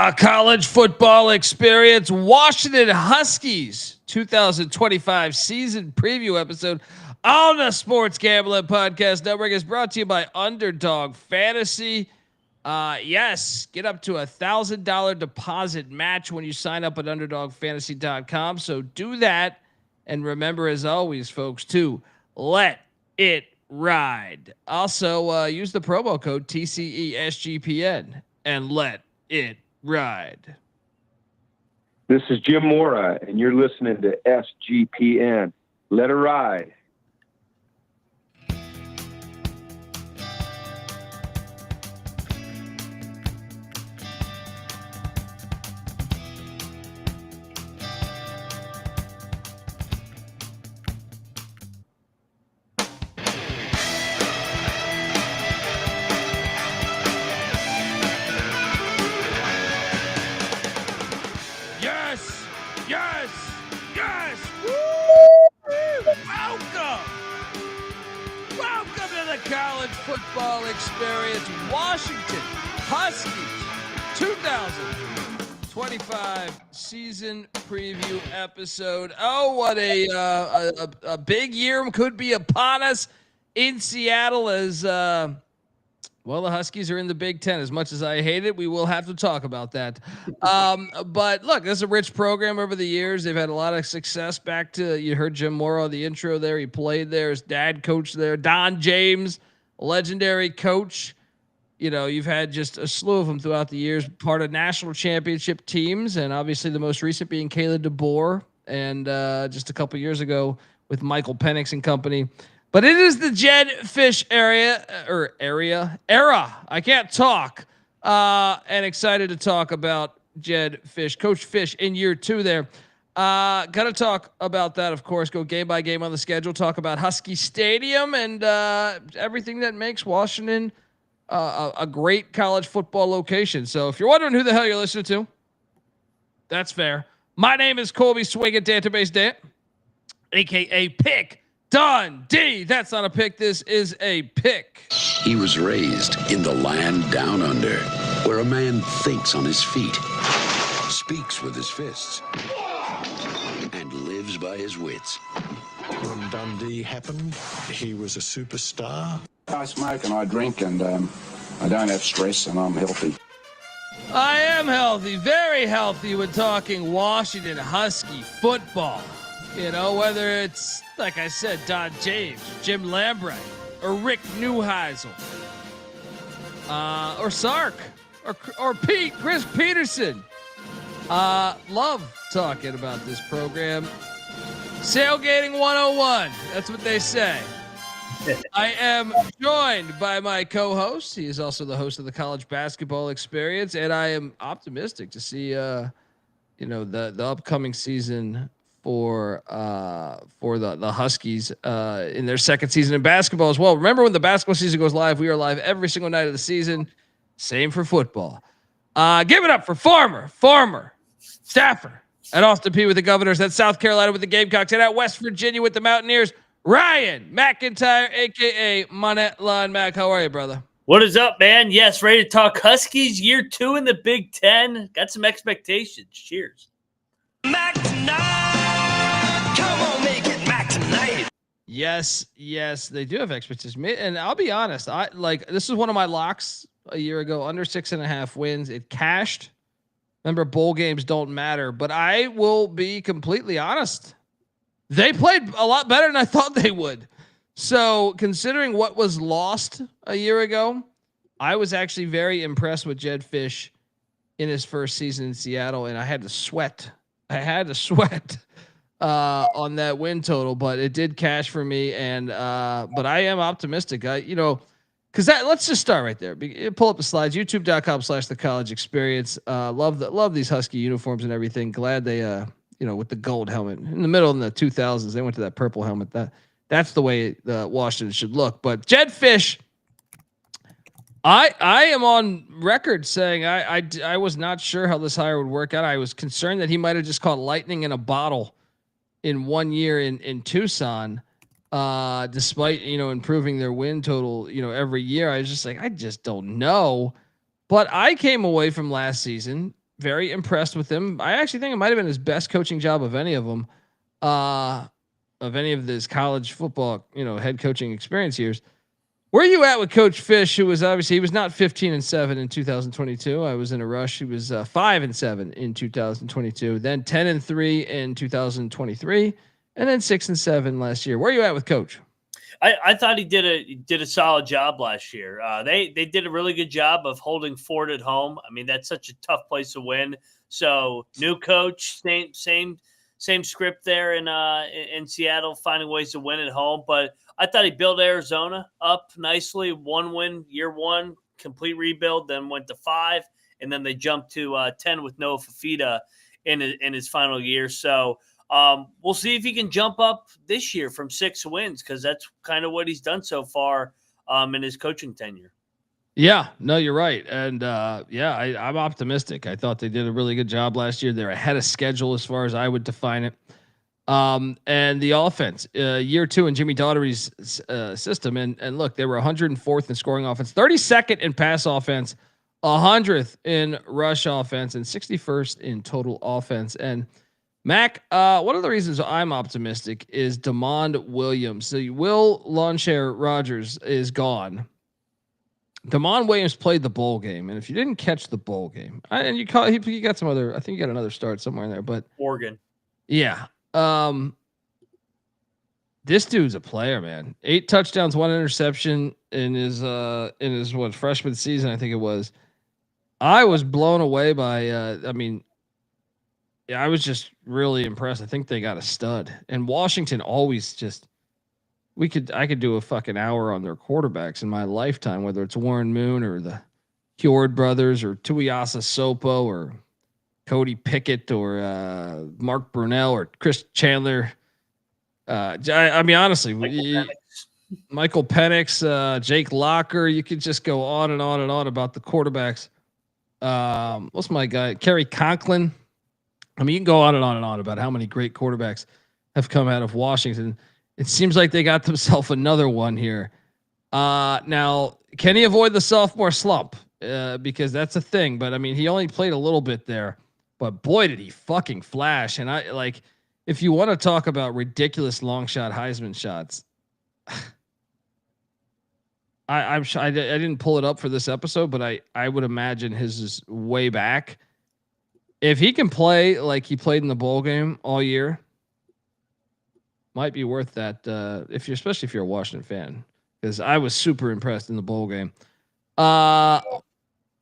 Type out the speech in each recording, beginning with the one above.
The college football experience, Washington Huskies 2025 season preview episode on the Sports Gambling Podcast Network is brought to you by Underdog Fantasy. Yes, get up to $1,000 deposit match when you sign up at UnderdogFantasy.com. So do that, and remember, as always, folks, to let it ride. Also, use the promo code TCESGPN and let it ride. This is Jim Mora, and you're listening to SGPN. Let it ride. Football experience, Washington Huskies 2025 season preview episode. Oh, what a big year could be upon us in Seattle as well, the Huskies are in the Big Ten. As much as I hate it, we will have to talk about that. But look, this is a rich program over the years. They've had a lot of success. Back to, you heard Jim Mora on the intro there. He played there. His dad coached there. Don James, legendary coach. You know, you've had just a slew of them throughout the years, part of national championship teams, and obviously the most recent being Caleb DeBoer, and just a couple years ago with Michael Penix and company. But it is the Jeff Fisch era. I can't talk. And excited to talk about Jeff Fisch, Coach Fisch in year 2 there. Got to talk about that, of course. Go game by game on the schedule. Talk about Husky Stadium and everything that makes Washington a great college football location. So if you're wondering who the hell you're listening to, that's fair. My name is Colby Swing at Database Dan, aka Pick Dundee. That's not a pick. This is a pick. He was raised in the land down under, where a man thinks on his feet, speaks with his fists, and lives by his wits. When Dundee happened, he was a superstar. I smoke and I drink and I don't have stress and I'm healthy. I am healthy, very healthy when talking Washington Husky football. You know, whether it's, like I said, Don James, Jim Lambright, or Rick Neuheisel, or Sark, or Chris Peterson. Love talking about this program. Sailgating 101. That's what they say. I am joined by my co-host. He is also the host of the College Basketball Experience, and I am optimistic to see, the upcoming season for the Huskies in their second season in basketball as well. Remember, when the basketball season goes live, we are live every single night of the season. Same for football. Give it up for former staffer at Austin Peay with the Governors, at South Carolina with the Gamecocks, and at West Virginia with the Mountaineers, Ryan McIntyre, aka Monette Line Mac. How are you, brother? What is up, man? Yes, ready to talk Huskies year 2 in the Big Ten. Got some expectations. Cheers. Mac tonight. Come on, make it Mac tonight. Yes, they do have expectations. And I'll be honest, this is one of my locks a year ago, under 6.5 wins. It cashed. Remember, bowl games don't matter, but I will be completely honest. They played a lot better than I thought they would. So considering what was lost a year ago, I was actually very impressed with Jeff Fisch in his first season in Seattle. And I had to sweat on that win total, but it did cash for me. And, but I am optimistic. Cause let's just start right there. Pull up the slides, youtube.com/the college experience. Love these Husky uniforms and everything. Glad they, with the gold helmet in the middle in the 2000s, they went to that purple helmet. That's the way the Washington should look. But Jeff Fisch, I am on record saying I was not sure how this hire would work out. I was concerned that he might have just caught lightning in a bottle in 1 year in Tucson. Despite, improving their win total, every year. I was just like, I just don't know. But I came away from last season very impressed with him. I actually think it might have been his best coaching job of any of them, of any of this college football, head coaching experience years. Where are you at with Coach Fisch, who was obviously, he was not 15-7 in 2022. I was in a rush. He was 5-7 in 2022, then 10-3 in 2023, and then 6-7 last year. Where are you at with Coach? I thought he did a solid job last year. They did a really good job of holding Ford at home. I mean, that's such a tough place to win. So new coach, same script there in Seattle, finding ways to win at home. But I thought he built Arizona up nicely. 1 win, year 1, complete rebuild, then went to 5, and then they jumped to 10 with Noah Fafita in his final year. So we'll see if he can jump up this year from 6 wins, because that's kind of what he's done so far in his coaching tenure. Yeah, no, you're right. And I'm optimistic. I thought they did a really good job last year. They're ahead of schedule as far as I would define it. And the offense, year 2 in Jimmy Daugherty's system. And look, they were 104th in scoring offense, 32nd in pass offense, 100th in rush offense, and 61st in total offense. And Mac, one of the reasons I'm optimistic is DeMond Williams. So Will Lawnchair Rogers is gone. DeMond Williams played the bowl game, and if you didn't catch the bowl game, and you got some other, I think you got another start somewhere in there, but Oregon, yeah. This dude's a player, man. 8 touchdowns, 1 interception in his freshman season, I think it was. I was blown away by. I was just really impressed. I think they got a stud, and Washington always just. I could do a fucking hour on their quarterbacks in my lifetime, whether it's Warren Moon or the Hjord brothers or Tuiasa Sopo or Cody Pickett or Mark Brunell or Chris Chandler. Honestly, Michael Penix, Jake Locker. You could just go on and on and on about the quarterbacks. What's my guy? Kerry Conklin. I mean, you can go on and on and on about how many great quarterbacks have come out of Washington. It seems like they got themselves another one here. Now, can he avoid the sophomore slump? Because that's a thing. But I mean, he only played a little bit there. But boy, did he fucking flash! And if you want to talk about ridiculous long shot Heisman shots, I didn't pull it up for this episode, but I would imagine his is way back. If he can play like he played in the bowl game all year, might be worth that. Especially if you're a Washington fan, because I was super impressed in the bowl game.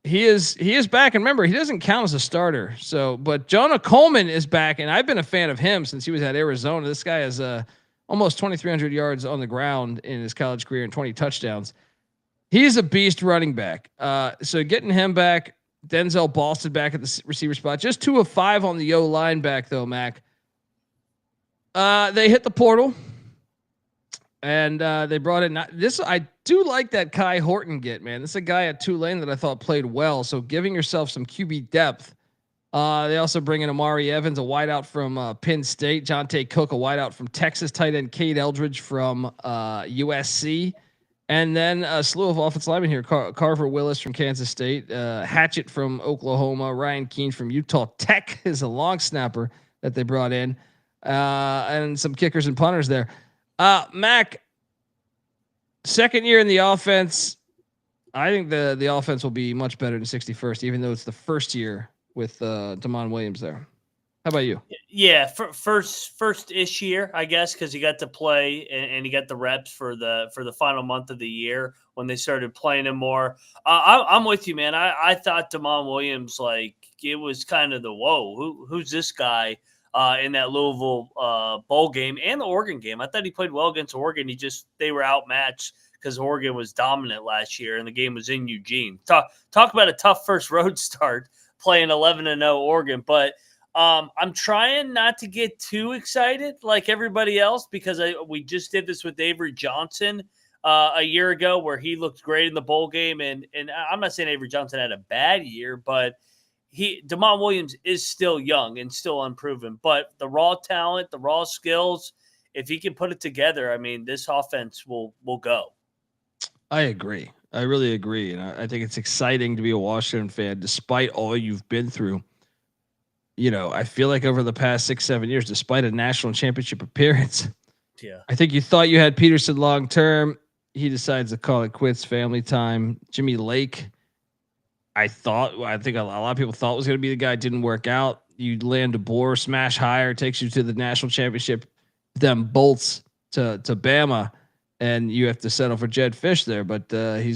He is back, and remember, he doesn't count as a starter. So, but Jonah Coleman is back, and I've been a fan of him since he was at Arizona. This guy has almost 2,300 yards on the ground in his college career and 20 touchdowns. He's a beast running back. So getting him back, Denzel Boston back at the receiver spot, just 2 of 5 on the O line back though, Mac. They hit the portal, and they brought in this. I do like that Kai Horton get, man. This is a guy at Tulane that I thought played well. So giving yourself some QB depth. They also bring in Omari Evans, a wideout from Penn State, Jonte Cook, a wideout from Texas, tight end Cade Eldridge from USC, and then a slew of offensive linemen here: Carver Willis from Kansas State, Hatchett from Oklahoma, Ryan Keene from Utah Tech is a long snapper that they brought in. And some kickers and punters there. Mac, second year in the offense. I think the offense will be much better than 61st, even though it's the first year with DeMond Williams there. How about you? Yeah, first-ish year, I guess, because he got to play and he got the reps for the final month of the year when they started playing him more. I'm with you, man. I thought DeMond Williams, like, it was kind of the whoa, who's this guy? In that Louisville bowl game and the Oregon game. I thought he played well against Oregon. They were outmatched because Oregon was dominant last year and the game was in Eugene. Talk about a tough first road start playing 11-0 Oregon. But I'm trying not to get too excited like everybody else, because we just did this with Avery Johnson a year ago where he looked great in the bowl game. And I'm not saying Avery Johnson had a bad year, but DeMond Williams is still young and still unproven, but the raw talent, the raw skills, if he can put it together, I mean, this offense will go. I agree. I really agree. And I think it's exciting to be a Washington fan, despite all you've been through. I feel like over the past 6-7 years, despite a national championship appearance, Yeah. I think you thought you had Peterson long term. He decides to call it quits, family time. Jimmy Lake, I think a lot of people thought was going to be the guy. Didn't work out. You land DeBoer, smash higher, takes you to the national championship, then bolts to Bama, and you have to settle for Jeff Fisch there. But I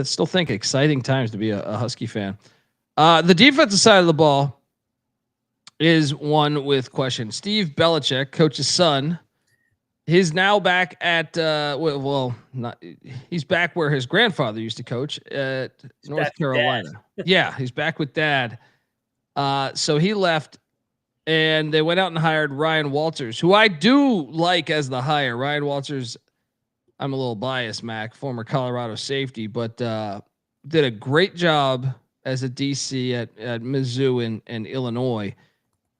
still think exciting times to be a Husky fan. The defensive side of the ball is one with questions. Steve Belichick, coach's son, he's now back at he's back where his grandfather used to coach at North Carolina. Yeah, he's back with dad. So he left, and they went out and hired Ryan Walters, who I do like as the hire. Ryan Walters, I'm a little biased, Mac, former Colorado safety, but did a great job as a DC at Mizzou and Illinois.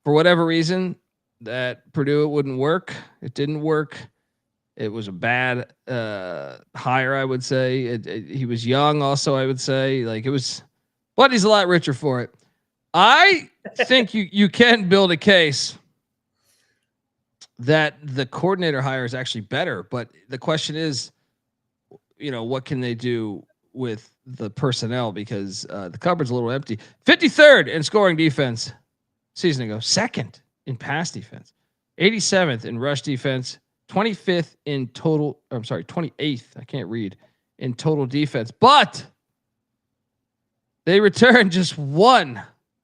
For whatever reason, that Purdue wouldn't work. It didn't work. It was a bad hire, I would say. He was young, also, I would say. Like, it was, but he's a lot richer for it. I think you can build a case that the coordinator hire is actually better, but the question is, what can they do with the personnel, because the cupboard's a little empty. 53rd in scoring defense season ago, second in pass defense, 87th in rush defense, 25th in total. I'm sorry, 28th. I can't read in total defense, but they returned just one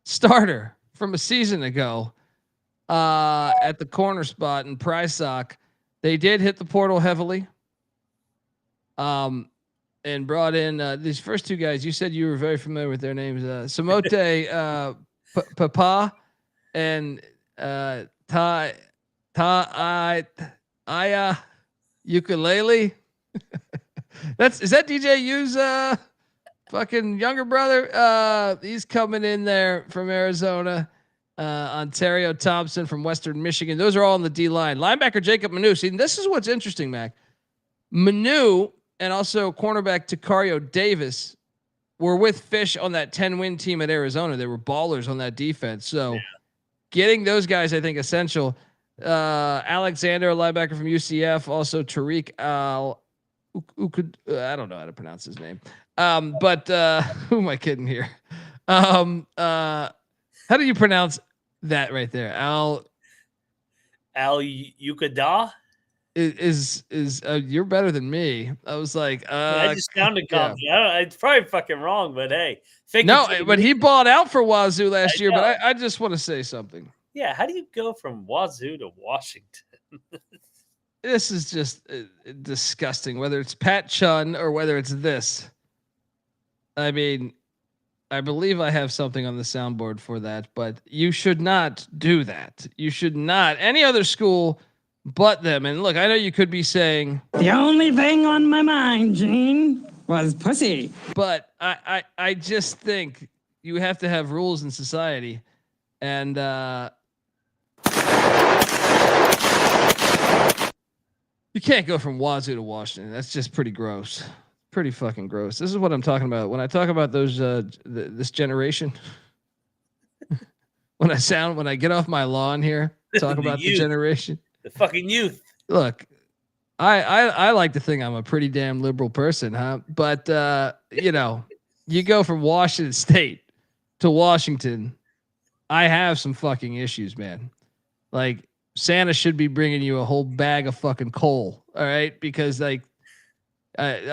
starter from a season ago at the corner spot in Prysock. They did hit the portal heavily. And brought in these first two guys. You said you were very familiar with their names. Samote Papa and Aya Ukulele. Is that DJ U's fucking younger brother? He's coming in there from Arizona. Ontario Thompson from Western Michigan. Those are all on the D line. Linebacker Jacob Manu. See, this is what's interesting, Mac. Manu and also cornerback Takario Davis were with Fish on that 10-win team at Arizona. They were ballers on that defense. So getting those guys, I think, essential. Alexander, a linebacker from UCF, also Tariq I don't know how to pronounce his name. But who am I kidding here? How do you pronounce that right there? Al Yukadah is you're better than me. I was like, I just sounded confident. It's probably fucking wrong, but hey, but he balled out for Wazoo last year. But I just want to say something. Yeah, how do you go from Wazoo to Washington? This is just disgusting. Whether it's Pat Chun or whether it's this, I mean, I believe I have something on the soundboard for that, but you should not do that. You should not. Any other school but them. And look, I know you could be saying the only thing on my mind, Gene, was pussy. But I just think you have to have rules in society. And you can't go from Wazoo to Washington. That's just pretty gross. Pretty fucking gross. This is what I'm talking about. When I talk about those this generation, when I get off my lawn here, talk about the generation. The fucking youth. Look, I like to think I'm a pretty damn liberal person, huh? But you go from Washington State to Washington, I have some fucking issues, man. Like, Santa should be bringing you a whole bag of fucking coal, all right? Because I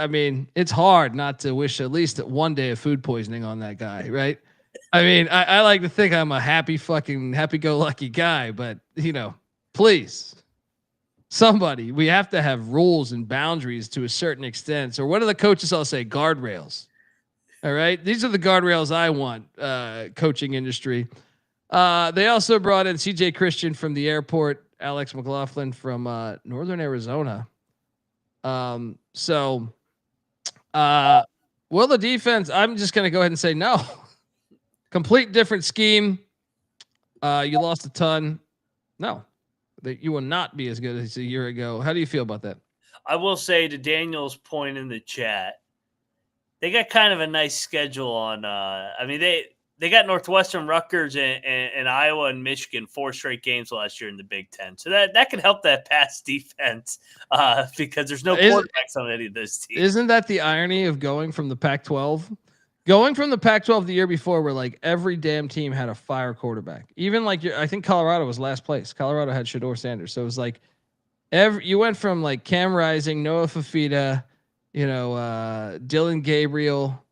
mean, it's hard not to wish at least one day of food poisoning on that guy, right? I mean, I like to think I'm a happy-go-lucky guy, but please, somebody, we have to have rules and boundaries to a certain extent. So what do the coaches all say? Guardrails. All right. These are the guardrails I want, coaching industry. They also brought in CJ Christian from the airport, Alex McLaughlin from Northern Arizona. Will the defense, I'm just going to go ahead and say no. Complete different scheme. You lost a ton. No. That you will not be as good as a year ago. How do you feel about that? I will say, to Daniel's point in the chat, they got kind of a nice schedule on. they got Northwestern, Rutgers, and Iowa and Michigan 4 straight games last year in the Big Ten. So that could help that pass defense because there's no quarterbacks on any of those teams. Isn't that the irony of going from the Pac-12? Going from the Pac-12 the year before, where like every damn team had a fire quarterback. Even like I think Colorado was last place. Colorado had Shedeur Sanders, so it was like you went from like Cam Rising, Noah Fafita, Dylan Gabriel,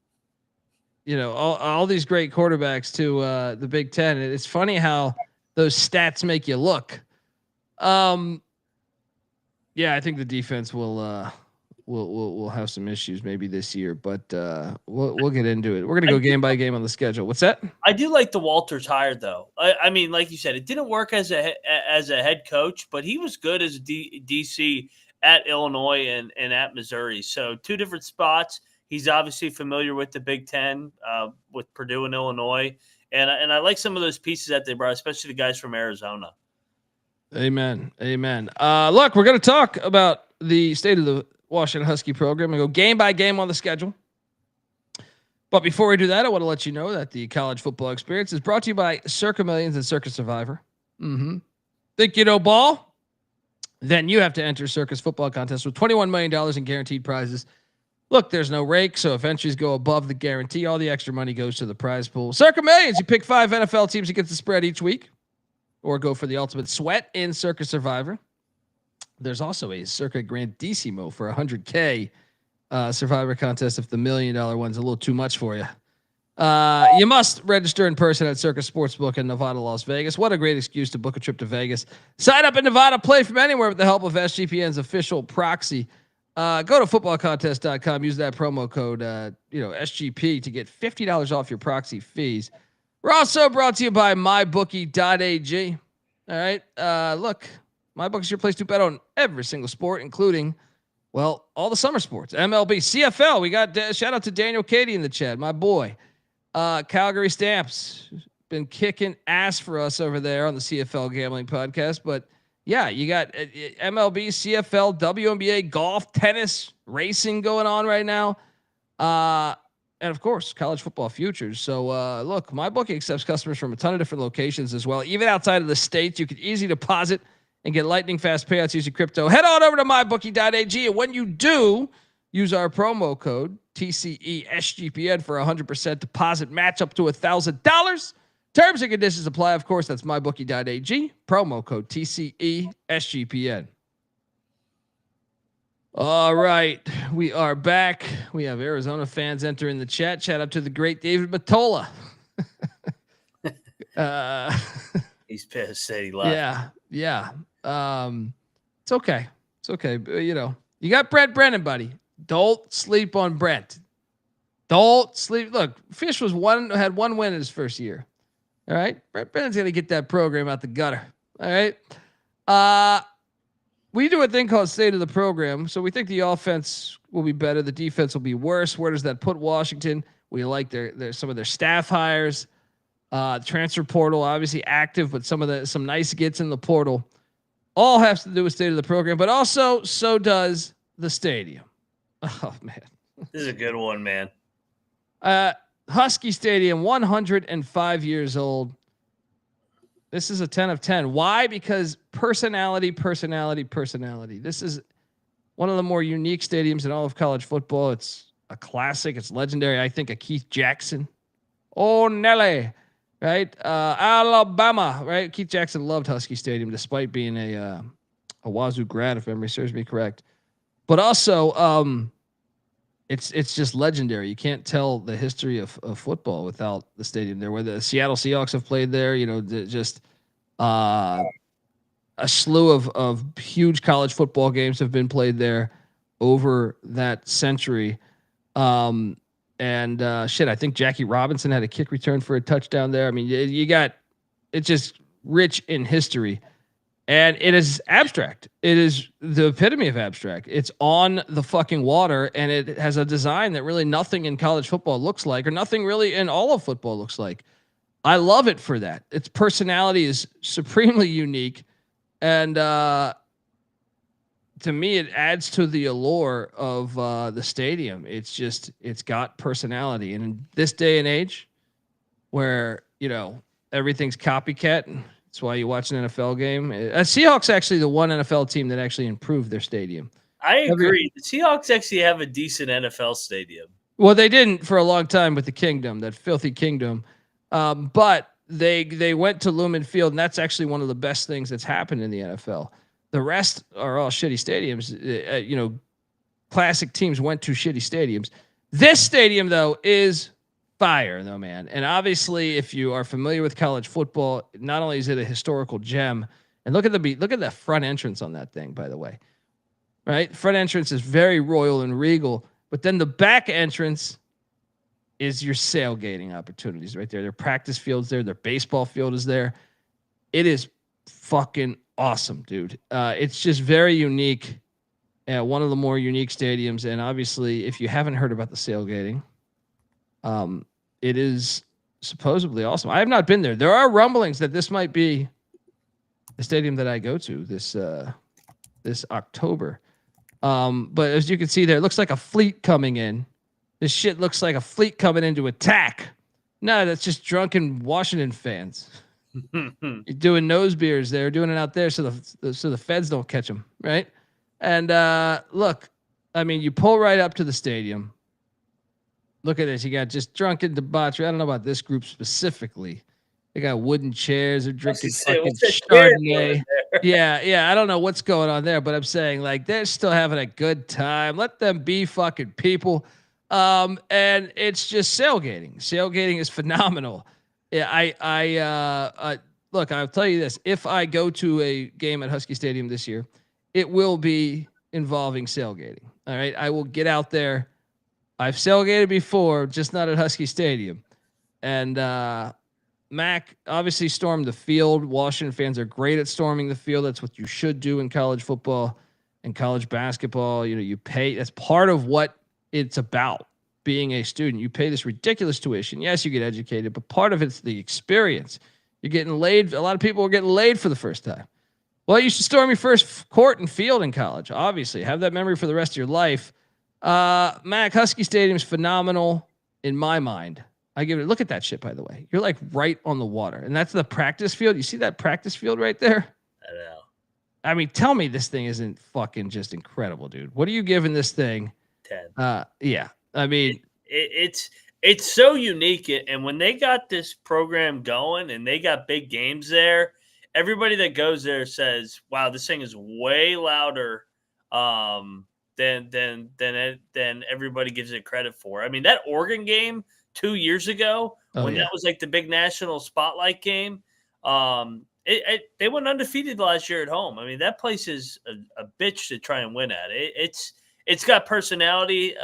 all these great quarterbacks to the Big Ten. It's funny how those stats make you look. Yeah, I think the defense will have some issues maybe this year, but we'll get into it. We're gonna go game by game on the schedule. What's that? I do like the Walters hire though. I mean, like you said, it didn't work as a head coach, but he was good as a DC at Illinois and at Missouri. So 2 different spots. He's obviously familiar with the Big Ten, with Purdue and Illinois, and I like some of those pieces that they brought, especially the guys from Arizona. Amen. Look, we're going to talk about the state of the Washington Husky program and go game by game on the schedule. But before we do that, I want to let you know that the college football experience is brought to you by Circa Millions and Circa Survivor. Think you know ball? Then you have to enter Circa's football contest with $21 million in guaranteed prizes. Look, there's no rake, so if entries go above the guarantee, all the extra money goes to the prize pool. Circa Millions, you pick 5 NFL teams against the spread each week, or go for the ultimate sweat in Circa Survivor. There's also a Circa Grandissimo for $100K Survivor contest if the $1 million one's a little too much for you. You must register in person at Circa Sportsbook in Nevada, Las Vegas. What a great excuse to book a trip to Vegas. Sign up in Nevada, play from anywhere with the help of SGPN's official proxy. Go to footballcontest.com. Use that promo code, SGP to get $50 off your proxy fees. We're also brought to you by mybookie.ag. All right. Look, MyBookie is your place to bet on every single sport, including, well, all the summer sports. MLB, CFL. We got shout out to Daniel Cady in the chat, my boy. Calgary Stamps been kicking ass for us over there on the CFL Gambling Podcast. But yeah, you got MLB, CFL, WNBA, golf, tennis, racing going on right now. And of course, college football futures. So look, MyBookie accepts customers from a ton of different locations as well. Even outside of the States, you can easily deposit and get lightning fast payouts using crypto. Head on over to mybookie.ag. And when you do, use our promo code TCESGPN for 100% deposit match up to $1,000. Terms and conditions apply. Of course, that's mybookie.ag. Promo code TCESGPN. All right, we are back. We have Arizona fans entering the chat. Shout out to the great David Matola. He's pissed that he left. Yeah. It's okay. You got Brent Brennan, buddy. Don't sleep on Brent. Don't sleep. Look, Fisch had one win in his first year. All right, Brent Brennan's gonna get that program out the gutter. All right. We do a thing called state of the program. So we think the offense will be better. The defense will be worse. Where does that put Washington? We like their some of their staff hires. Transfer portal obviously active, but some nice gets in the portal. All has to do with state of the program, but also so does the stadium. Oh man, this is a good one, man. Husky Stadium, 105 years old. This is a 10 of 10. Why? Because personality. This is one of the more unique stadiums in all of college football. It's a classic. It's legendary. I think of Keith Jackson. Oh, Nelly. Right? Alabama. Right? Keith Jackson loved Husky Stadium despite being a Wazoo grad, if memory serves me correct. But also, it's just legendary. You can't tell the history of football without the stadium there. Where the Seattle Seahawks have played there, just a slew of huge college football games have been played there over that century. I think Jackie Robinson had a kick return for a touchdown there. I mean, it's just rich in history. And it is abstract. It is the epitome of abstract. It's on the fucking water, and it has a design that really nothing in college football looks like, or nothing really in all of football looks like. I love it for that. Its personality is supremely unique, and to me, it adds to the allure of the stadium. It's got personality, and in this day and age, where, everything's copycat. That's why you watch an NFL game. Seahawks actually the one NFL team that actually improved their stadium. I agree. The Seahawks actually have a decent NFL stadium. Well, they didn't for a long time with the Kingdom, that filthy Kingdom. But they went to Lumen Field, and that's actually one of the best things that's happened in the NFL. The rest are all shitty stadiums. Classic teams went to shitty stadiums. This stadium, though, is fire, though, man. And obviously, if you are familiar with college football, not only is it a historical gem, and look at the front entrance on that thing, by the way. Right? Front entrance is very royal and regal, but then the back entrance is your sailgating opportunities right there. Their practice fields there, their baseball field is there. It is fucking awesome, dude. It's just very unique. One of the more unique stadiums. And obviously, if you haven't heard about the sailgating, it is supposedly awesome. I have not been there. There are rumblings that this might be the stadium that I go to this October. But as you can see there, it looks like a fleet coming in. This shit looks like a fleet coming in to attack. No, that's just drunken Washington fans. You're doing nose beers there, doing it out there so the feds don't catch them, right? And look, I mean, you pull right up to the stadium. Look at this. You got just drunken debauchery. I don't know about this group specifically. They got wooden chairs. They're drinking fucking Chardonnay. Yeah. I don't know what's going on there, but I'm saying, like, they're still having a good time. Let them be fucking people. And it's just sailgating. Sailgating is phenomenal. Yeah, look, I'll tell you this. If I go to a game at Husky Stadium this year, it will be involving sailgating. All right. I will get out there. I've sailgated before, just not at Husky Stadium. And Mac obviously stormed the field. Washington fans are great at storming the field. That's what you should do in college football and college basketball. You pay. That's part of what it's about, being a student. You pay this ridiculous tuition. Yes, you get educated, but part of it's the experience. You're getting laid. A lot of people are getting laid for the first time. Well, you should storm your first court and field in college. Obviously, have that memory for the rest of your life. Mac, Husky Stadium is phenomenal in my mind. I give it. Look at that shit, by the way. You're like right on the water, and that's the practice field. You see that practice field right there? I know. I mean, tell me this thing isn't fucking just incredible, dude. What are you giving this thing? 10. Yeah. I mean, it's so unique, and when they got this program going and they got big games there, everybody that goes there says, "Wow, this thing is way louder than everybody gives it credit for." I mean, that Oregon game 2 years ago, that was like the big national spotlight game, they went undefeated last year at home. I mean, that place is a bitch to try and win at. It's got personality.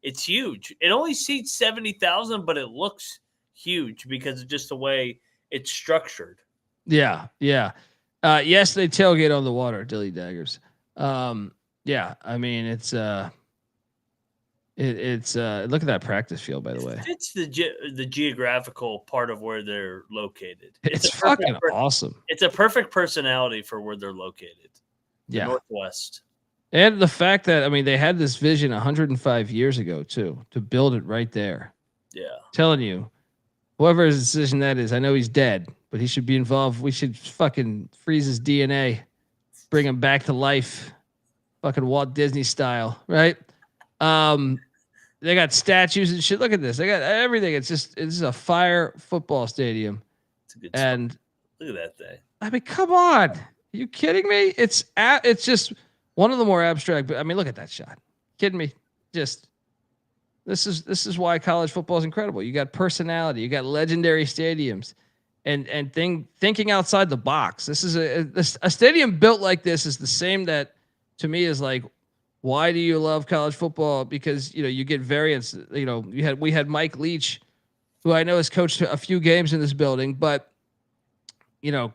It's huge. It only seats 70,000, but it looks huge because of just the way it's structured. Yeah. Yes, they tailgate on the water, Dilly Daggers. Yeah, I mean, it's look at that practice field, by the way. It's the geographical part of where they're located. It's fucking awesome. It's a perfect personality for where they're located. Yeah. Northwest. And the fact that, I mean, they had this vision 105 years ago, too, to build it right there. Yeah. Telling you, whoever's decision that is, I know he's dead, but he should be involved. We should fucking freeze his DNA, bring him back to life, fucking Walt Disney style, right? They got statues and shit. Look at this. They got everything. It's a fire football stadium. It's a good and look at that thing. I mean, come on. Are you kidding me? It's just one of the more abstract, but I mean, look at that shot. Kidding me? Just this is why college football is incredible. You got personality, you got legendary stadiums, and thinking outside the box. This is a stadium built like this is the same that to me is like, why do you love college football? Because you get variants. We had Mike Leach, who I know has coached a few games in this building, but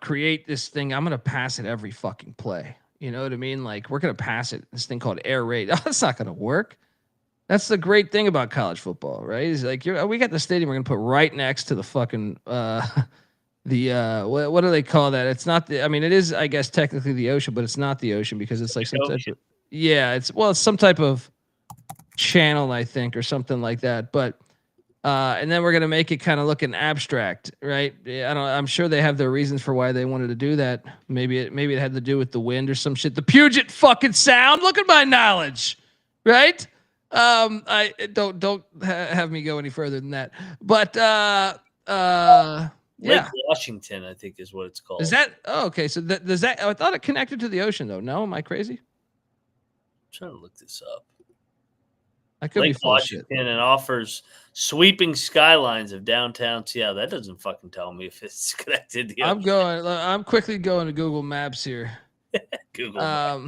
create this thing. I'm gonna pass it every fucking play. You know what I mean? Like, we're going to pass it. This thing called air raid. Oh, that's not going to work. That's the great thing about college football, right? Is like, we got the stadium we're going to put right next to the fucking, what do they call that? It's not it is, I guess, technically the ocean, but it's not the ocean because it's like some type of, it's some type of channel, I think, or something like that. But And then we're gonna make it kind of look an abstract, right? I'm sure they have their reasons for why they wanted to do that. Maybe it had to do with the wind or some shit. The Puget fucking Sound. Look at my knowledge, right? I don't have me go any further than that. But Lake yeah, Washington, I think is what it's called. is that okay? So does that? I thought it connected to the ocean though. No, am I crazy? I'm trying to look this up. I could be Lake full of shit. Washington and offers sweeping skylines of downtown Seattle. That doesn't fucking tell me if it's connected. To I'm quickly going to Google Maps here. Google.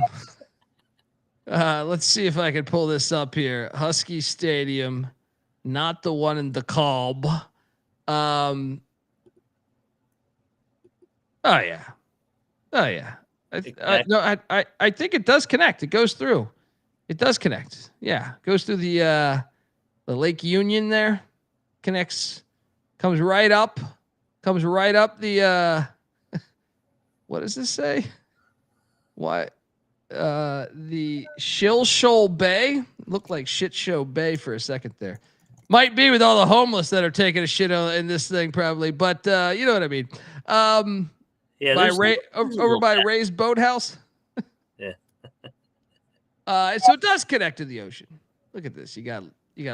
Let's see if I can pull this up here. Husky Stadium, not the one in DeKalb. Oh yeah. I think it does connect. It goes through. It does connect. Yeah, goes through the Lake Union there. Connects. Comes right up the. What does this say? What? The Shill Shoal Bay looked like Shit Show Bay for a second there. Might be with all the homeless that are taking a shit in this thing, probably, but you know what I mean. Yeah, over by Ray's Boathouse. Yeah. So it does connect to the ocean. Look at this. You got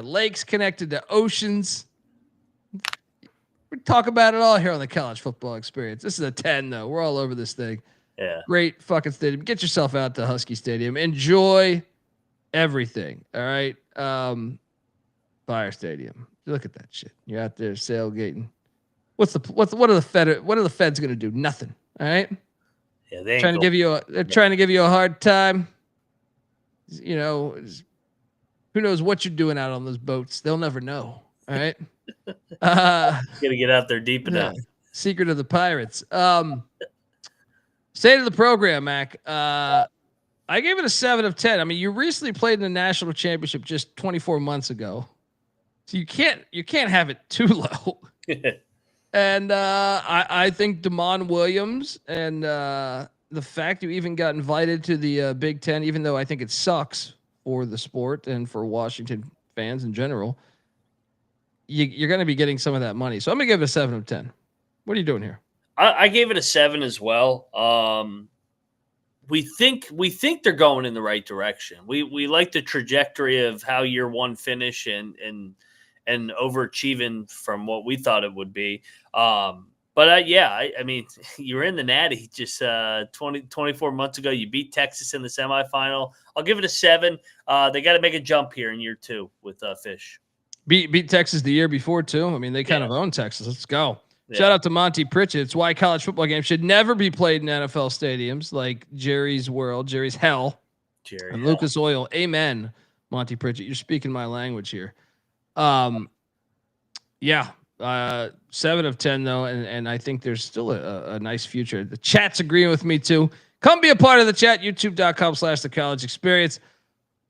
lakes connected to oceans. We talk about it all here on the College Football Experience. This is a 10 though. We're all over this thing. Yeah. Great fucking stadium. Get yourself out to Husky Stadium. Enjoy everything. All right. Fire Stadium. Look at that shit. You're out there sailgating. What are the feds gonna do? Nothing. All right. Yeah, they're trying to give you a hard time. You know, who knows what you're doing out on those boats? They'll never know. All right. Gotta get out there deep enough. Secret of the Pirates. State of the program, Mac. I gave it a 7 of 10. I mean, you recently played in the national championship just 24 months ago, so you can't have it too low. And I think Damon Williams and the fact you even got invited to the Big Ten, even though I think it sucks for the sport and for Washington fans in general, you're going to be getting some of that money. So I'm going to give it a 7 of 10. What are you doing here? I gave it a 7 as well. We think they're going in the right direction. We like the trajectory of how year one finish and overachieving from what we thought it would be. I mean, you were in the Natty just 24 months ago. You beat Texas in the semifinal. I'll give it a 7. They got to make a jump here in year 2 with Fisch. Beat Texas the year before too. I mean, they kind of own Texas. Let's go. Yeah. Shout out to Monty Pritchett. It's why college football games should never be played in NFL stadiums like Jerry's World, Jerry's Hell, and Lucas Oil. Amen, Monty Pritchett. You're speaking my language here. 7 of 10 though, and I think there's still a nice future. The chat's agreeing with me too. Come be a part of the chat. YouTube.com/The College Experience.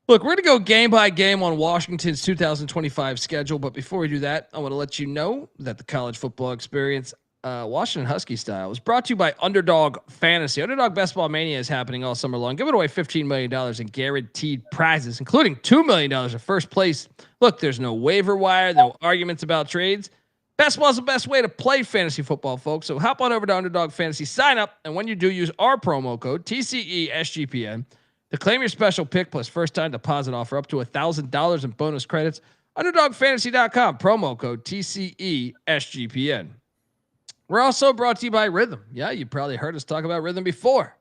Look, we're going to go game by game on Washington's 2025 schedule. But before we do that, I want to let you know that the College Football Experience, Washington Husky style, is brought to you by Underdog Fantasy. Underdog Best Ball Mania is happening all summer long. Giving away $15 million in guaranteed prizes, including $2 million in first place. Look, there's no waiver wire, no arguments about trades. Best ball is the best way to play fantasy football, folks. So hop on over to Underdog Fantasy, sign up, and when you do, use our promo code TCESGPN to claim your special pick plus first-time deposit offer up to $1,000 in bonus credits. UnderdogFantasy.com, promo code TCESGPN. We're also brought to you by Rhythm. Yeah, you probably heard us talk about Rhythm before.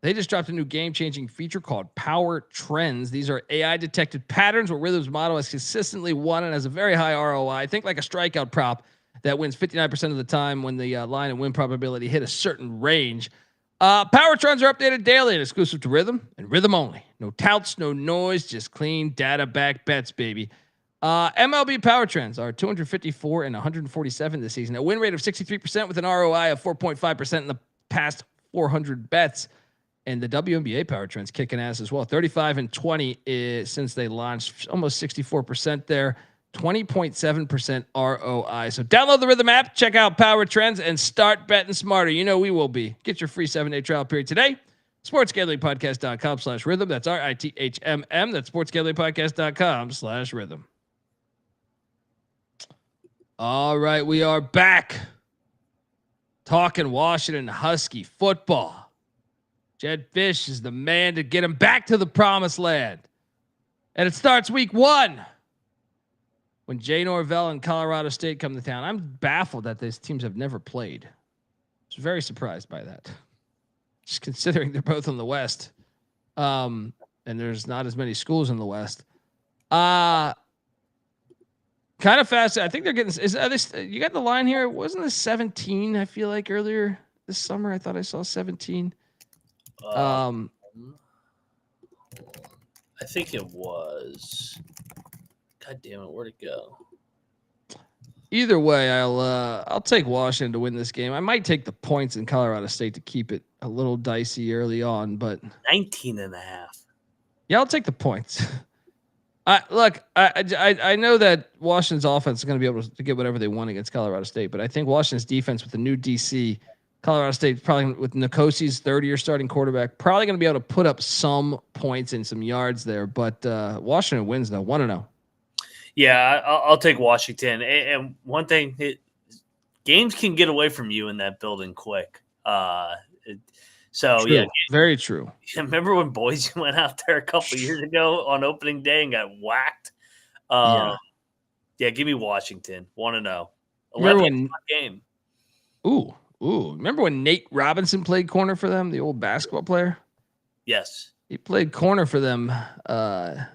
They just dropped a new game-changing feature called Power Trends. These are AI-detected patterns where Rhythm's model has consistently won and has a very high ROI. Think like a strikeout prop that wins 59% of the time when the line and win probability hit a certain range. Power Trends are updated daily and exclusive to Rhythm and Rhythm only. No touts, no noise, just clean data-backed bets, baby. MLB Power Trends are 254 and 147 this season. A win rate of 63% with an ROI of 4.5% in the past 400 bets. And the WNBA Power Trends kicking ass as well. 35 and 20 since they launched. Almost 64% there. 20.7% ROI. So download the Rhythm app, check out Power Trends, and start betting smarter. You know we will be. Get your free 7-day trial period today. SportsGamblingPodcast.com/rhythm. That's RITHMM. That's SportsGamblingPodcast.com/rhythm. All right, we are back talking Washington Husky football. Jeff Fisch is the man to get him back to the promised land. And it starts week 1 when Jay Norvell and Colorado State come to town. I'm baffled that these teams have never played. I was very surprised by that. Just considering they're both in the West. And there's not as many schools in the West. Kind of fast. I think they're getting. You got the line here? Wasn't this 17? I feel like earlier this summer, I thought I saw 17. I think it was. God damn it! Where'd it go? Either way, I'll take Washington to win this game. I might take the points in Colorado State to keep it a little dicey early on, but 19.5. Yeah, I'll take the points. I know that Washington's offense is going to be able to get whatever they want against Colorado State, but I think Washington's defense with the new DC, Colorado State probably with Nikosi's third-year starting quarterback, probably going to be able to put up some points and some yards there. But Washington wins though, 1-0. Yeah, I'll take Washington. And one thing, games can get away from you in that building quick. True. Yeah, very true. Remember when Boise went out there a couple years ago on opening day and got whacked? Yeah, give me Washington. 1-0. 11 game. Ooh. Remember when Nate Robinson played corner for them, the old basketball player? Yes. He played corner for them. I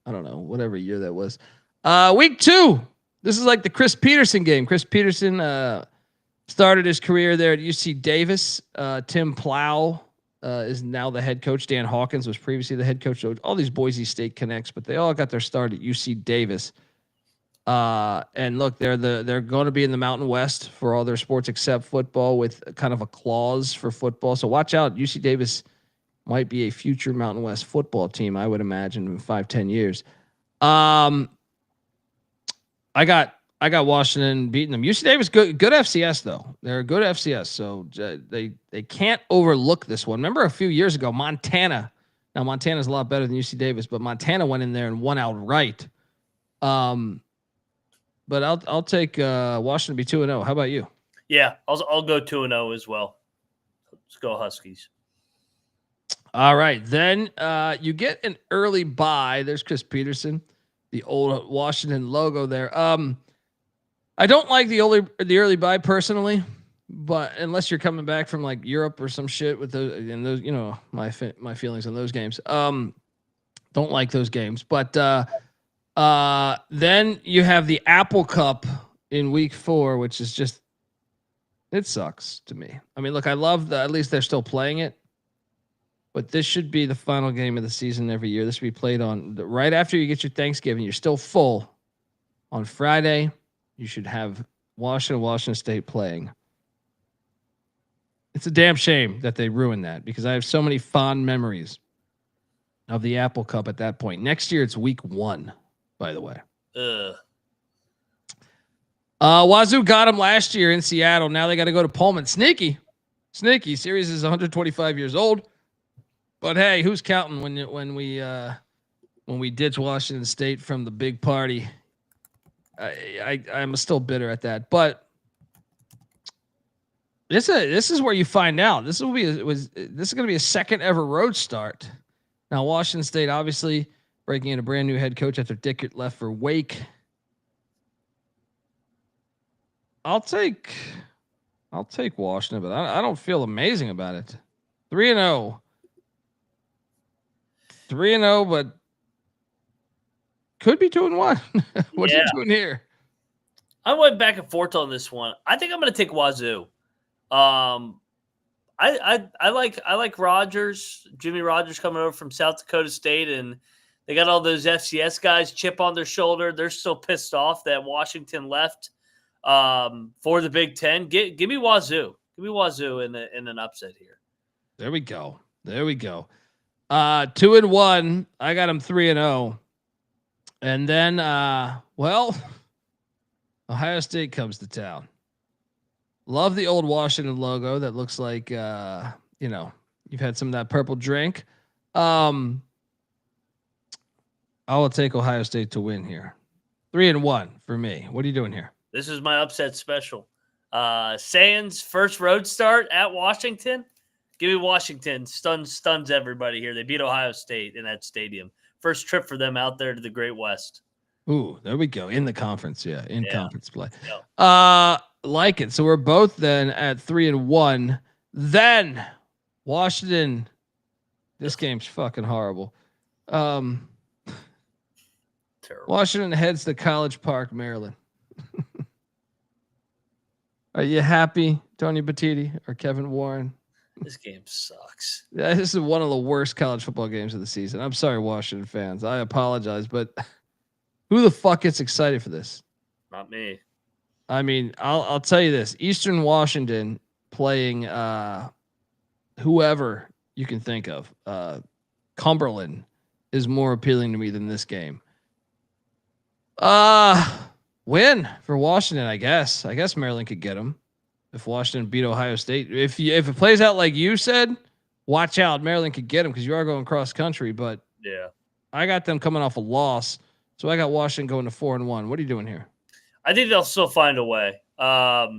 don't know, whatever year that was. Week 2. This is like the Chris Peterson game. Chris Peterson started his career there at UC Davis. Tim Plow is now the head coach. Dan Hawkins was previously the head coach. So all these Boise State connects, but they all got their start at UC Davis. And look, they're going to be in the Mountain West for all their sports except football, with kind of a clause for football. So watch out. UC Davis might be a future Mountain West football team, I would imagine, in 5-10 years. I got Washington beating them. UC Davis, good FCS though. They're a good FCS, so they can't overlook this one. Remember a few years ago, Montana. Now Montana's a lot better than UC Davis, but Montana went in there and won outright. But I'll take Washington to be 2-0. How about you? Yeah, I'll go 2-0 as well. Let's go Huskies. All right, then you get an early bye. There's Chris Peterson, the old Washington logo there. I don't like the early bye personally, but unless you're coming back from like Europe or some shit with those, you know, my feelings on those games. Don't like those games, but then you have the Apple Cup in week 4, which is just, it sucks to me. I mean, look, I love that at least they're still playing it, but this should be the final game of the season every year. This should be played on right after you get your Thanksgiving. You're still full on Friday. You should have Washington State playing. It's a damn shame that they ruined that, because I have so many fond memories of the Apple Cup at that point. Next year, it's week 1, by the way. Wazoo got them last year in Seattle. Now they got to go to Pullman. Sneaky. Series is 125 years old. But hey, who's counting when we ditch Washington State from the big party? I'm still bitter at that, but this is where you find out. This is going to be a second ever road start. Now Washington State obviously breaking in a brand new head coach after Dickert left for Wake. I'll take Washington, but I don't feel amazing about it. 3-0. 3-0, but could be 2-1. What are you doing here? I went back and forth on this one. I think I'm going to take Wazoo. I like Rogers, Jimmy Rogers coming over from South Dakota State, and they got all those FCS guys, chip on their shoulder. They're still pissed off that Washington left for the Big Ten. Give me Wazoo. Give me Wazoo in an upset here. There we go. 2-1. I got them 3-0. And then, Ohio State comes to town. Love the old Washington logo. That looks like, you've had some of that purple drink. I will take Ohio State to win here. 3-1 for me. What are you doing here? This is my upset special. Sands first road start at Washington. Give me Washington. Stuns everybody here. They beat Ohio State in that stadium. First trip for them out there to the Great West. Ooh, there we go. In the conference, conference play. Yeah. Like it. So we're both then at 3-1. Then Washington. This game's fucking horrible. Terrible. Washington heads to College Park, Maryland. Are you happy, Tony Batiti or Kevin Warren? This game sucks. Yeah, this is one of the worst college football games of the season. I'm sorry, Washington fans. I apologize, but who the fuck gets excited for this? Not me. I mean, I'll tell you this: Eastern Washington playing whoever you can think of. Cumberland is more appealing to me than this game. Win for Washington, I guess. I guess Maryland could get them if Washington beat Ohio State. If it plays out like you said, watch out. Maryland could get them because you are going cross country. But yeah, I got them coming off a loss, so I got Washington going to 4-1. What are you doing here? I think they'll still find a way. I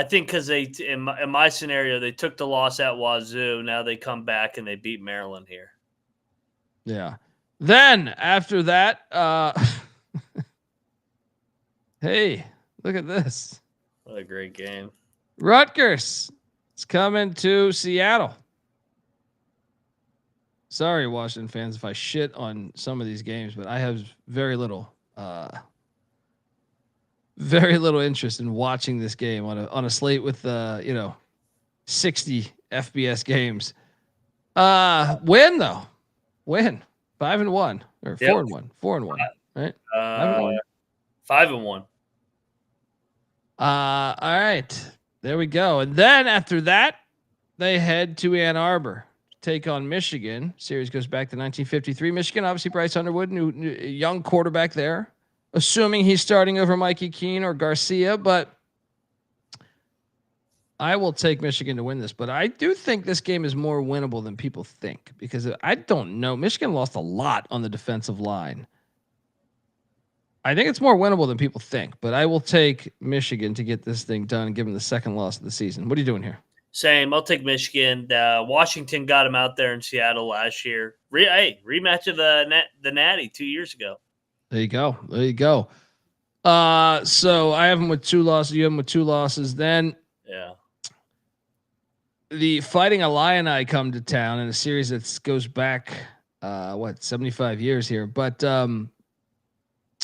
think because they in my scenario they took the loss at Wazoo. Now they come back and they beat Maryland here. Yeah. Then after that, hey, look at this. What a great game. Rutgers is coming to Seattle. Sorry, Washington fans, if I shit on some of these games, but I have very little interest in watching this game on a slate with 60 FBS games. Win though. Win. 5-1 or 4-1. 4-1. Right? 5-1. 5-1. All right. There we go. And then after that, they head to Ann Arbor to take on Michigan. Series goes back to 1953. Michigan, obviously Bryce Underwood, new young quarterback there. Assuming he's starting over Mikey Keene or Garcia, but I will take Michigan to win this. But I do think this game is more winnable than people think because I don't know. Michigan lost a lot on the defensive line. I think it's more winnable than people think, but I will take Michigan to get this thing done and give them the second loss of the season. What are you doing here? Same. I'll take Michigan. Washington got him out there in Seattle last year. Rematch of the Natty 2 years ago. There you go. There you go. So I have them with 2 losses. You have them with 2 losses. Then the Fighting Illini come to town in a series that goes back 75 years here. But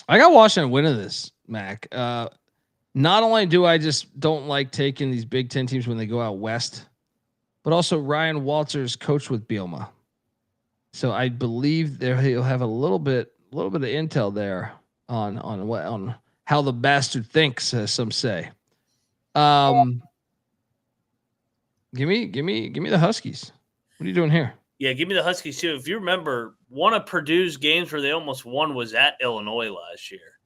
I got Washington winning this, Mac. Not only do I just don't like taking these Big Ten teams when they go out west, but also Ryan Walters coached with Bielema. So I believe he'll have a little bit of intel there on how the bastard thinks, as some say. Give me the Huskies. What are you doing here? Yeah, give me the Huskies too. If you remember, one of Purdue's games where they almost won was at Illinois last year.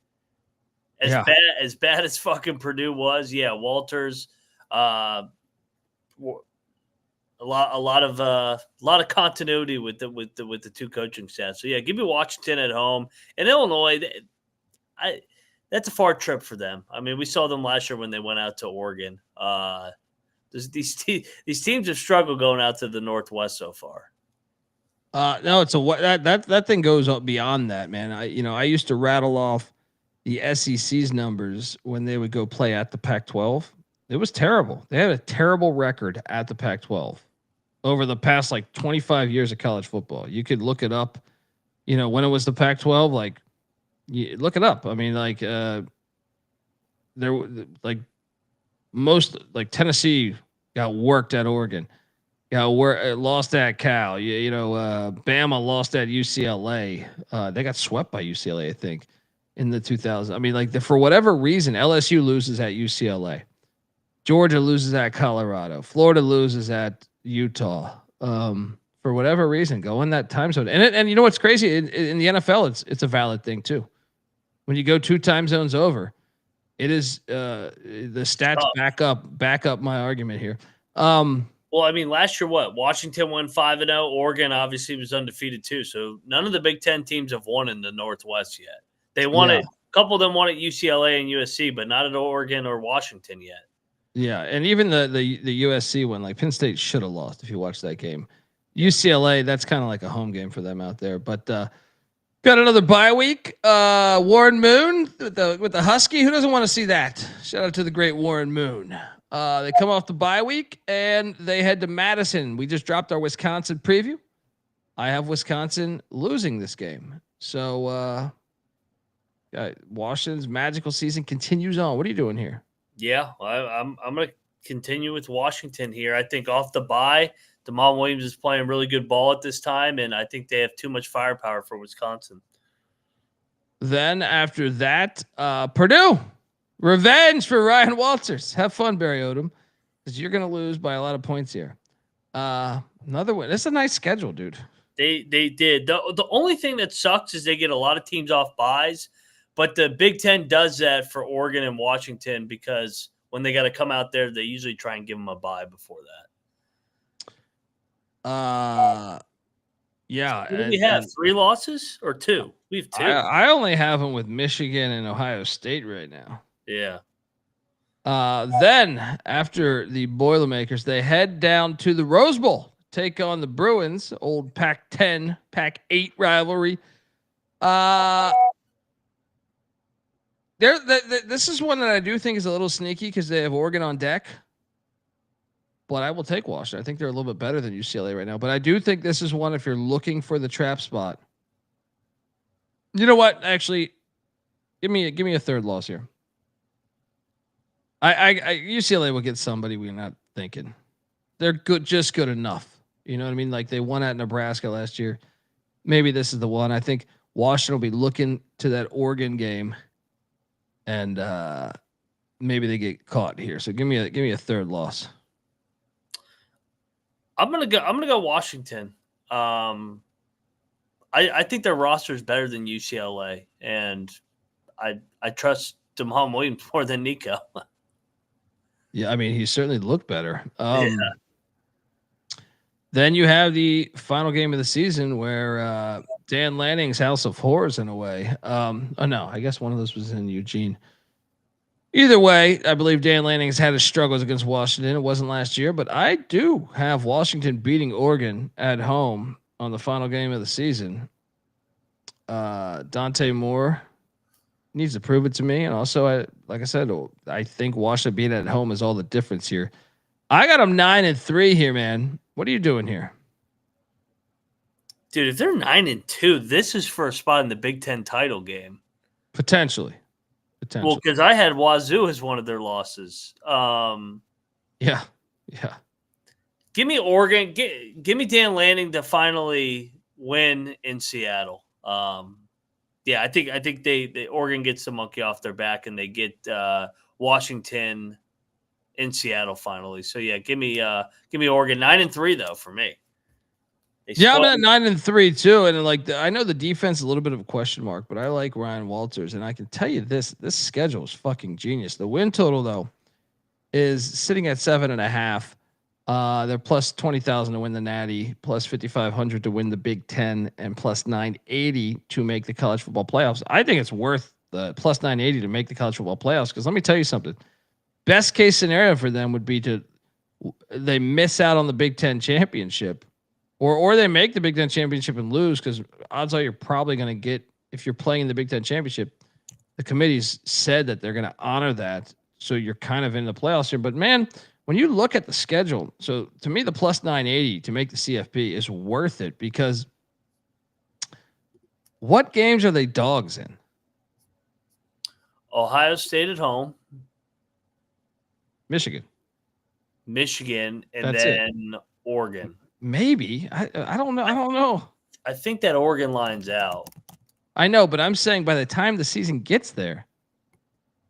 As bad as fucking Purdue was, Walters, a lot of continuity with the 2 coaching staffs. So give me Washington at home and Illinois. That's a far trip for them. I mean, we saw them last year when they went out to Oregon. These teams have struggled going out to the Northwest so far. No, it's that thing goes up beyond that, man. I used to rattle off the SEC's numbers when they would go play at the Pac-12. It was terrible. They had a terrible record at the Pac-12 over the past 25 years of college football. You could look it up, when it was the Pac-12, look it up. I mean, Tennessee got worked at Oregon. Lost at Cal. Bama lost at UCLA. They got swept by UCLA, I think, in the 2000s. I mean, for whatever reason, LSU loses at UCLA. Georgia loses at Colorado. Florida loses at Utah. For whatever reason, go in that time zone. And you know what's crazy? In the NFL, it's a valid thing too. When you go 2 time zones over, it is the stats back up my argument here. Well, I mean, last year, Washington won 5-0. Oregon obviously was undefeated too. So none of the Big Ten teams have won in the Northwest yet. They won it couple of them won at UCLA and USC, but not at Oregon or Washington yet. Yeah, and even the USC one, like Penn State should have lost if you watched that game. UCLA, that's kind of like a home game for them out there. But got another bye week. Warren Moon with the Husky. Who doesn't want to see that? Shout out to the great Warren Moon. They come off the bye week and they head to Madison. We just dropped our Wisconsin preview. I have Wisconsin losing this game. So Washington's magical season continues on. What are you doing here? Yeah, I'm going to continue with Washington here. I think off the bye, Denzel Williams is playing really good ball at this time, and I think they have too much firepower for Wisconsin. Then after that, Purdue. Revenge for Ryan Walters. Have fun, Barry Odom, because you're going to lose by a lot of points here. Another one. It's a nice schedule, dude. They did. The only thing that sucks is they get a lot of teams off buys, but the Big Ten does that for Oregon and Washington because when they got to come out there, they usually try and give them a bye before that. Yeah. Do we have 3 losses or 2? We have 2. I only have them with Michigan and Ohio State right now. Yeah. Then after the Boilermakers, they head down to the Rose Bowl, take on the Bruins, old Pac-10, Pac-8 rivalry. This is one that I do think is a little sneaky because they have Oregon on deck. But I will take Washington. I think they're a little bit better than UCLA right now. But I do think this is one if you're looking for the trap spot. You know what? Actually, give me a third loss here. UCLA will get somebody we're not thinking. They're good, just good enough. You know what I mean? Like they won at Nebraska last year. Maybe this is the one. I think Washington will be looking to that Oregon game, and maybe they get caught here. So give me a third loss. I'm gonna go Washington. I think their roster is better than UCLA, and I trust Denzel Williams more than Nico. Yeah, I mean he certainly looked better. Yeah. Then you have the final game of the season where Dan Lanning's House of Horrors in a way. Oh no, I guess one of those was in Eugene. Either way, I believe Dan Lanning has had his struggles against Washington. It wasn't last year, but I do have Washington beating Oregon at home on the final game of the season. Dante Moore needs to prove it to me. And also, like I said, I think Washington being at home is all the difference here. I got them 9-3 here, man. What are you doing here? Dude, if they're 9-2, this is for a spot in the Big Ten title game. Potentially. Well, because I had Wazoo as one of their losses. Yeah. Give me Oregon. Give me Dan Lanning to finally win in Seattle. Yeah, I think they Oregon gets the monkey off their back and they get Washington in Seattle finally. So yeah, give me Oregon 9-3 though for me. Yeah, I'm at 9-3 too, and like I know the defense is a little bit of a question mark, but I like Ryan Walters, and I can tell you this schedule is fucking genius. The win total though is sitting at 7.5. They're plus 20,000 to win the Natty, plus 5,500 to win the Big Ten, and plus 980 to make the college football playoffs. I think it's worth the plus 980 to make the college football playoffs because let me tell you something. Best case scenario for them would be they miss out on the Big Ten championship. Or they make the Big Ten championship and lose because odds are you're probably going to get, if you're playing in the Big Ten championship, the committee's said that they're going to honor that. So you're kind of in the playoffs here. But man, when you look at the schedule, so to me, the plus 980 to make the CFP is worth it because what games are they dogs in? Ohio State at home. Michigan, and That's then Oregon. Maybe. I don't know. I think that Oregon line's out. I know, but I'm saying by the time the season gets there,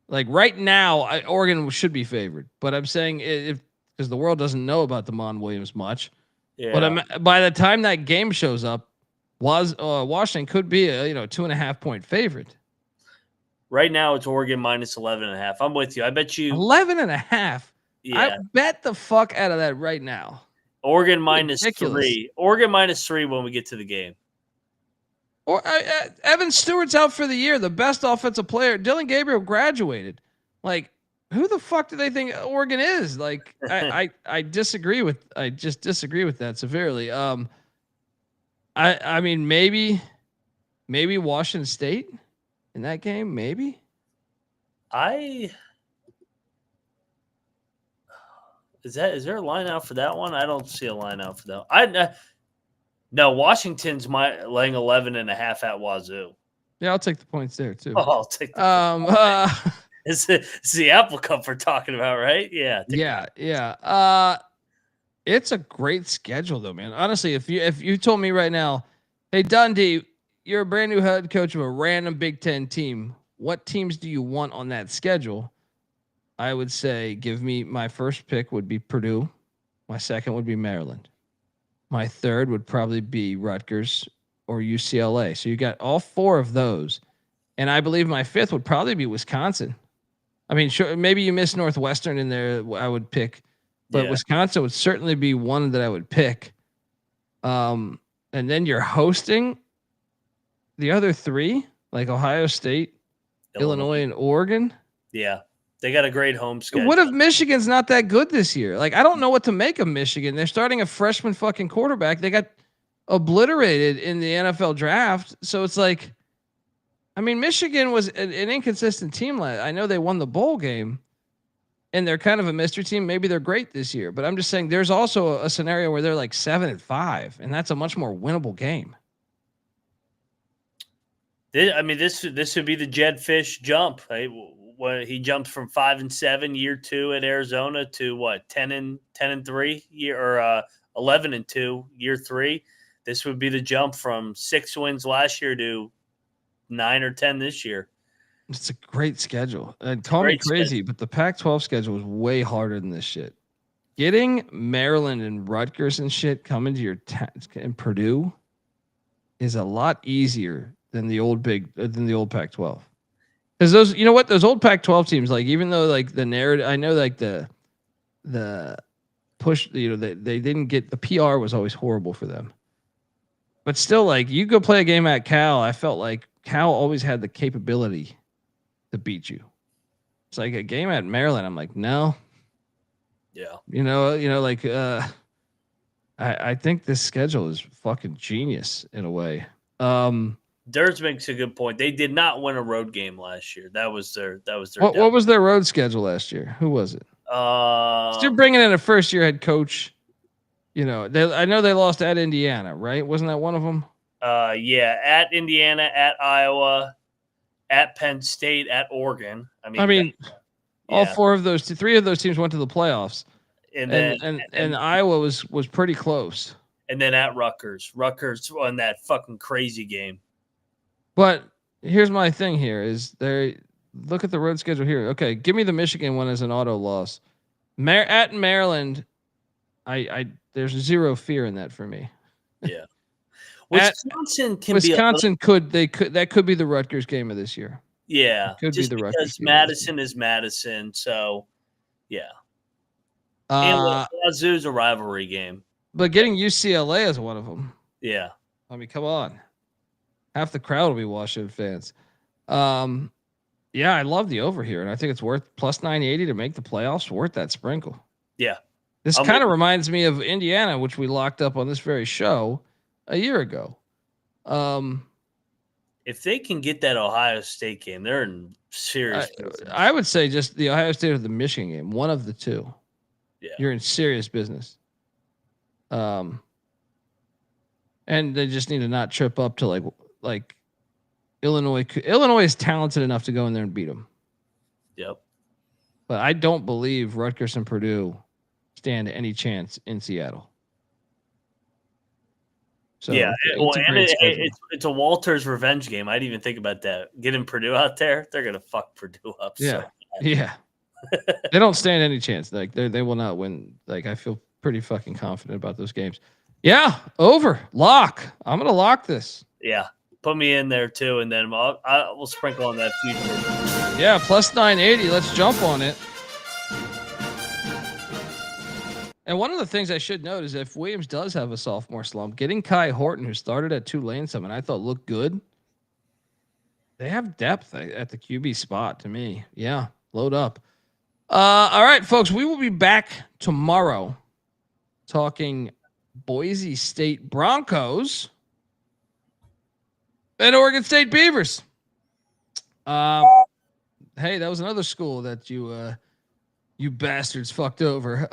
like right now, Oregon should be favored. But I'm saying because the world doesn't know about Denzel Williams much. Yeah. But by the time that game shows up, Washington could be a 2.5 point favorite. Right now, it's Oregon minus 11.5. I'm with you. I bet you 11.5. Yeah. I bet the fuck out of that right now. Oregon minus Ridiculous. 3. Oregon minus 3 when we get to the game. Or Evan Stewart's out for the year, the best offensive player. Dylan Gabriel graduated. Like, who the fuck do they think Oregon is? Like, I disagree with. I just disagree with that severely. I mean, maybe Washington State in that game. Maybe. Is there a line out for that one? I don't see a line out for that. No, Washington's laying 11.5 at Wazoo. Yeah, I'll take the points there too. Oh, I'll take the it's the Apple Cup we're talking about, right? Yeah. Yeah. It's a great schedule though, man. Honestly, if you told me right now, hey Dundee, you're a brand new head coach of a random Big Ten team. What teams do you want on that schedule? I would say my first pick would be Purdue. My second would be Maryland. My third would probably be Rutgers or UCLA. So you got all four of those. And I believe my fifth would probably be Wisconsin. I mean, sure, maybe you miss Northwestern in there, I would pick. But Wisconsin would certainly be one that I would pick. And then you're hosting the other three, like Ohio State, Illinois and Oregon. Yeah. They got a great home schedule. What if Michigan's not that good this year? Like, I don't know what to make of Michigan. They're starting a freshman fucking quarterback. They got obliterated in the NFL draft. So it's like, I mean, Michigan was an inconsistent team. I know they won the bowl game and they're kind of a mystery team. Maybe they're great this year, but I'm just saying there's also a scenario where they're like 7-5 and that's a much more winnable game. I mean, this would be the Jeff Fisch jump, right? When he jumped from 5-7 year 2 at Arizona to what 10-3 year or 11-2 year 3. This would be the jump from 6 wins last year to 9 or 10 this year. It's a great schedule. And call me crazy, but the Pac-12 schedule is way harder than this shit. Getting Maryland and Rutgers and shit coming to your and Purdue is a lot easier than the old Pac-12. Because those, you know what, those old Pac-12 teams, like even though like the narrative, I know like the push, you know, they didn't get, the PR was always horrible for them. But still, like you go play a game at Cal, I felt like Cal always had the capability to beat you. It's like a game at Maryland. I'm like, no. Yeah. You know, like I think this schedule is fucking genius in a way. Dirge makes a good point. They did not win a road game last year. That was their. What was their road schedule last year? Who was it? Still bringing in a first-year head coach. You know, I know they lost at Indiana, right? Wasn't that one of them? Yeah, at Indiana, at Iowa, at Penn State, at Oregon. I mean, all four of those, 3 of those teams went to the playoffs, and Iowa was pretty close. And then at Rutgers won that fucking crazy game. But here's my thing here is look at the road schedule here. Okay, give me the Michigan one as an auto loss. At Maryland, there's zero fear in that for me. Yeah. Wisconsin that could be the Rutgers game of this year. Yeah. It could be the Rutgers because Madison is Madison, so yeah. And Wazoo's a rivalry game. But getting UCLA is one of them. Yeah. I mean, come on. Half the crowd will be Washington fans. Yeah, I love the over here, and I think it's worth plus 980 to make the playoffs. Worth that sprinkle. Yeah. This kind of reminds me of Indiana, which we locked up on this very show a year ago. If they can get that Ohio State game, they're in serious business. I would say just the Ohio State or the Michigan game, one of the two. Yeah. You're in serious business. And they just need to not trip up to like Illinois. Illinois is talented enough to go in there and beat them. Yep. But I don't believe Rutgers and Purdue stand any chance in Seattle. So yeah, it's a Walters revenge game. I'd even think about that. Getting Purdue out there, they're gonna fuck Purdue up. Yeah, yeah. They don't stand any chance. Like they will not win. Like I feel pretty fucking confident about those games. Yeah, over lock. I'm gonna lock this. Yeah, put me in there too, and then we'll sprinkle on that future. Yeah, plus 980. Let's jump on it. And one of the things I should note is if Williams does have a sophomore slump, getting Kai Horton, who started at Tulane some and I thought looked good, they have depth at the QB spot to me. Yeah, load up. All right, folks, we will be back tomorrow talking Boise State Broncos and Oregon State Beavers. Hey, that was another school that you bastards fucked over.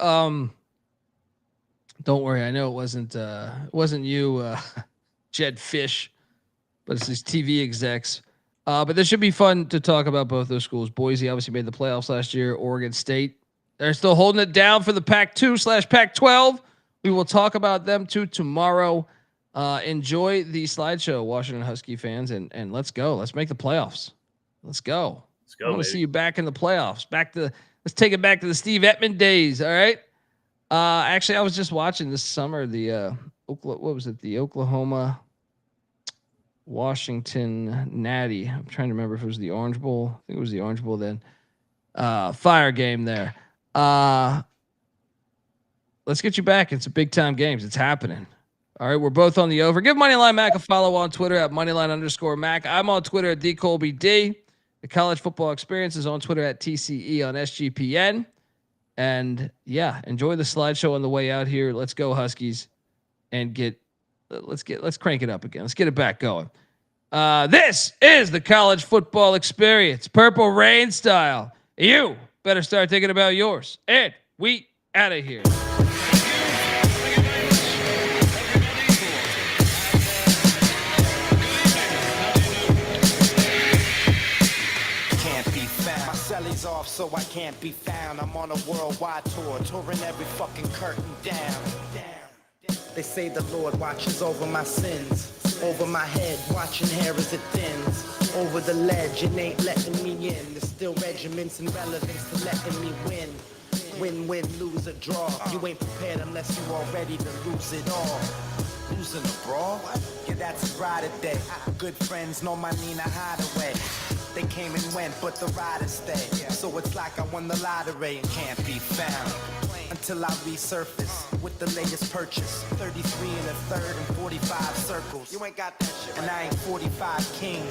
Don't worry, I know it wasn't you, Jeff Fisch, but it's these TV execs. But this should be fun to talk about both those schools. Boise obviously made the playoffs last year. Oregon State, they're still holding it down for the Pac-2/Pac-12. We will talk about them too tomorrow. Enjoy the slideshow, Washington Husky fans, and let's go. Let's make the playoffs. Let's go. I want to see you back in the playoffs. Let's take it back to the Steve Ettman days. All right. Actually, I was just watching this summer the the Oklahoma Washington Natty. I'm trying to remember if it was the Orange Bowl. I think it was the Orange Bowl then. Fire game there. Let's get you back. It's a big time games. It's happening. All right, we're both on the over. Give Moneyline Mac a follow on Twitter at Moneyline_Mac. I'm on Twitter at DColbyD. The College Football Experience is on Twitter at TCE on SGPN. And yeah, enjoy the slideshow on the way out here. Let's go Huskies and let's crank it up again. Let's get it back going. This is the College Football Experience, Purple Rain style. You better start thinking about yours. And we out of here. Celly's off, so I can't be found. I'm on a worldwide tour, touring every fucking curtain down. They say the Lord watches over my sins, over my head, watching hair as it thins. Over the ledge, it ain't letting me in. There's still regiments and relevance to letting me win. Win, lose or draw. You ain't prepared unless you all ready to lose it all. Losing a brawl? Yeah, that's a Friday day. Good friends know my Nina Hideaway. They came and went, but the riders stay. So it's like I won the lottery and can't be found until I resurface with the latest purchase. 33 and a third and 45 circles. You ain't got that shit. And I ain't 45 king.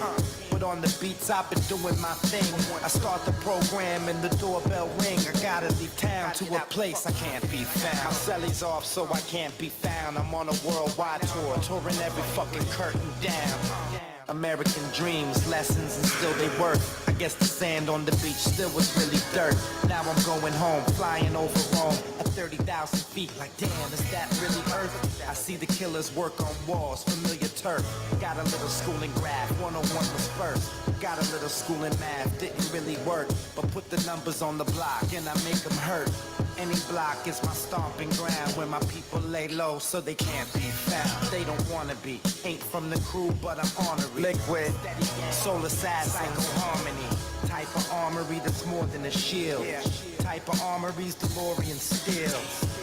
But on the beats, I've been doing my thing. I start the program and the doorbell ring. I gotta leave town to a place I can't be found. My celly's off, so I can't be found. I'm on a worldwide tour, touring every fucking curtain down. American dreams, lessons, and still they work. I guess the sand on the beach still was really dirt. Now I'm going home, flying over Rome at 30,000 feet. Like, damn, is that really Earth? I see the killers work on walls, familiar turf. Got a little school in graph, 101 was first. Got a little school in math, didn't really work. But put the numbers on the block and I make them hurt. Any block is my stomping ground where my people lay low so they can't be found. They don't wanna be, ain't from the crew, but I'm honorary. Liquid, soul assassin, psycho harmony. Type of armory that's more than a shield. Type of armory's DeLorean steel.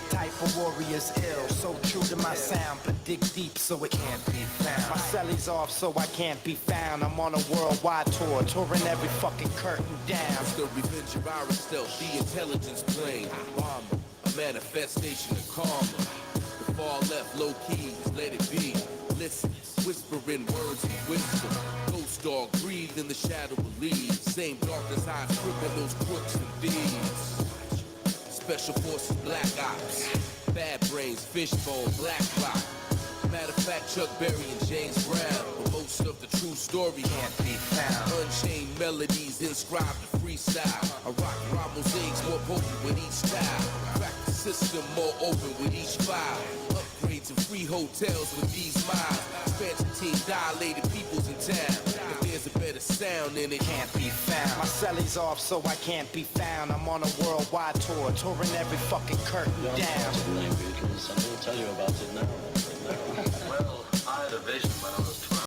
Type of warrior's ill. So true to my sound, but dig deep so it can't be found. My celly's off so I can't be found. I'm on a worldwide tour, touring every fucking curtain down. Still revenge of our stealth, the intelligence plane. Bomber, a manifestation of karma. The far left, low keys, let it be. Listen, whispering words of wisdom. Ghost dog breathe in the shadow of leaves. Same darkness hides criminals, crooks, and thieves. Special forces, black ops. Bad brains, fishbone, black rock. Matter of fact, Chuck Berry and James Brown. But most of the true story can't be found. Unchained melodies inscribed to freestyle. I rock raw mosaics more potent with each style. Crack the system more open with each file. Upgrades and free hotels with these miles. Expansion team dilated peoples in town. If there's a better sound, then it can't be found. My celly's off so I can't be found. I'm on a worldwide tour, touring every fucking curtain down. Something to tell you about it now. Well, I had a vision when I was 12.